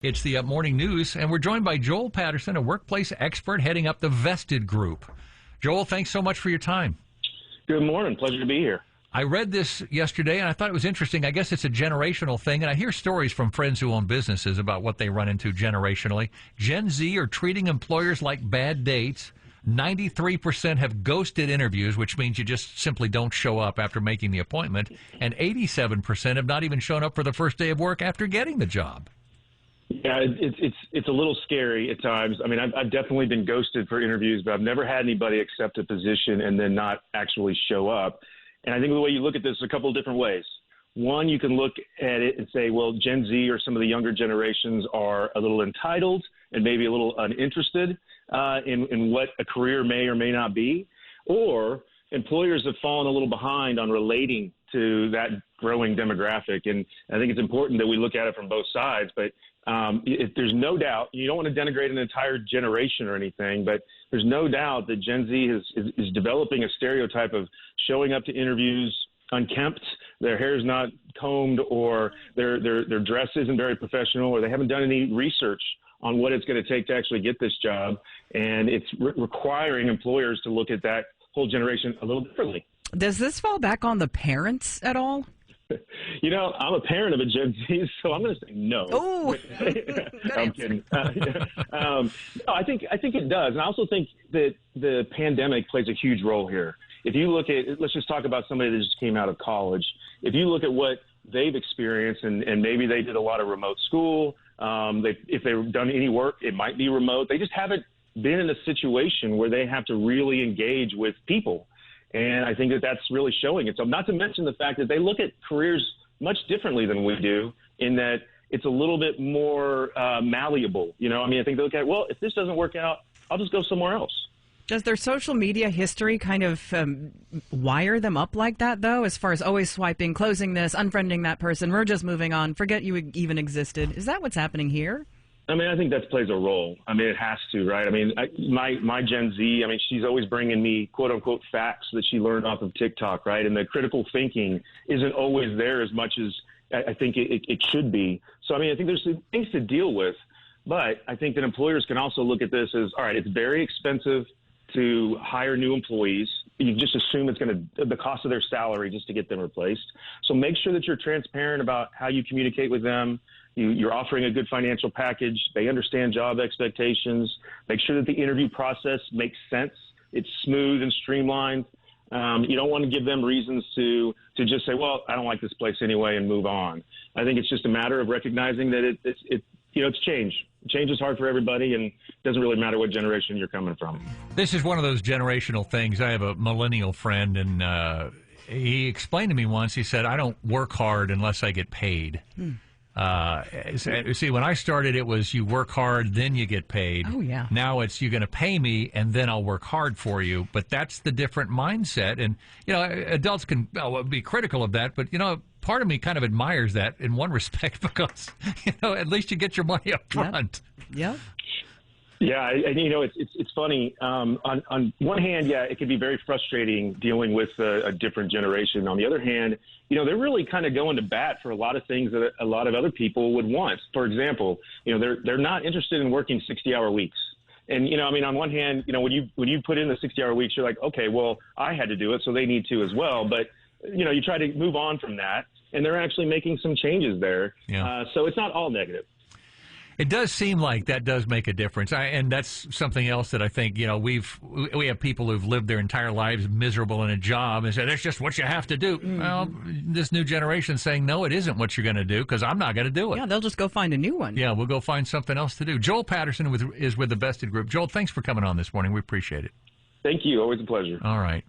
It's the Morning News, and we're joined by Joel Patterson, a workplace expert heading up the Vested Group. Joel, thanks so much for your time. Good morning. Pleasure to be here. I read this yesterday, and I thought it was interesting. I guess it's a generational thing, and I hear stories from friends who own businesses about what they run into generationally. Gen Z are treating employers like bad dates. 93% have ghosted interviews, which means you just simply don't show up after making the appointment, and 87% have not even shown up for the first day of work after getting the job. Yeah, it's a little scary at times. I mean, I've definitely been ghosted for interviews, but I've never had anybody accept a position and then not actually show up. And I think the way you look at this is a couple of different ways. One, you can look at it and say, well, Gen Z or some of the younger generations are a little entitled and maybe a little uninterested in what a career may or may not be. Or employers have fallen a little behind on relating to that growing demographic. And I think it's important that we look at it from both sides. But if there's no doubt, you don't want to denigrate an entire generation or anything, but there's no doubt that Gen Z is developing a stereotype of showing up to interviews unkempt, their hair's not combed, or their dress isn't very professional, or they haven't done any research on what it's going to take to actually get this job. And it's requiring employers to look at that whole generation a little differently. Does this fall back on the parents at all? You know, I'm a parent of a Gen Z, so I'm going to say no. Oh, I'm kidding. No, I think it does, and I also think that the pandemic plays a huge role here. If you look at, let's just talk about somebody that just came out of college. If you look at what they've experienced, and maybe they did a lot of remote school, if they've done any work, it might be remote. They just haven't been in a situation where they have to really engage with people. And I think that that's really showing it. So not to mention the fact that they look at careers much differently than we do, in that it's a little bit more malleable. You know, I mean, I think they look at, well, if this doesn't work out, I'll just go somewhere else. Does their social media history kind of wire them up like that, though, as far as always swiping, closing this, unfriending that person, we're just moving on, forget you even existed? Is that what's happening here? I mean, I think that plays a role. I mean, it has to, right? I mean, my Gen Z, I mean, she's always bringing me quote unquote facts that she learned off of TikTok, right? And the critical thinking isn't always there as much as I think it should be. So, I mean, I think there's some things to deal with, but I think that employers can also look at this as, all right, it's very expensive to hire new employees. You just assume it's going to the cost of their salary just to get them replaced. So make sure that you're transparent about how you communicate with them. You're offering a good financial package. They understand job expectations. Make sure that the interview process makes sense. It's smooth and streamlined. You don't want to give them reasons to just say, well, I don't like this place anyway, and move on. I think it's just a matter of recognizing that it's change. Change is hard for everybody, and it doesn't really matter what generation you're coming from. This is one of those generational things. I have a millennial friend, and he explained to me once, he said, I don't work hard unless I get paid. See, when I started, it was you work hard, then you get paid. Oh, yeah. Now it's you're going to pay me, and then I'll work hard for you. But that's the different mindset. And, you know, adults can be critical of that. But, you know, part of me kind of admires that in one respect because, you know, at least you get your money up front. Yeah. Yeah, and you know, it's funny. On one hand, yeah, it can be very frustrating dealing with a different generation. On the other hand, you know, they're really kind of going to bat for a lot of things that a lot of other people would want. For example, you know, they're not interested in working 60-hour weeks. And, you know, I mean, on one hand, you know, when you put in the 60-hour weeks, you're like, okay, well, I had to do it, so they need to as well. But, you know, you try to move on from that, and they're actually making some changes there. Yeah. So it's not all negative. It does seem like that does make a difference, and that's something else that I think, you know, we have people who've lived their entire lives miserable in a job and say, that's just what you have to do. Mm-hmm. Well, this new generation is saying, no, it isn't what you're going to do because I'm not going to do it. Yeah, they'll just go find a new one. Yeah, we'll go find something else to do. Joel Patterson is with the Vested Group. Joel, thanks for coming on this morning. We appreciate it. Thank you. Always a pleasure. All right.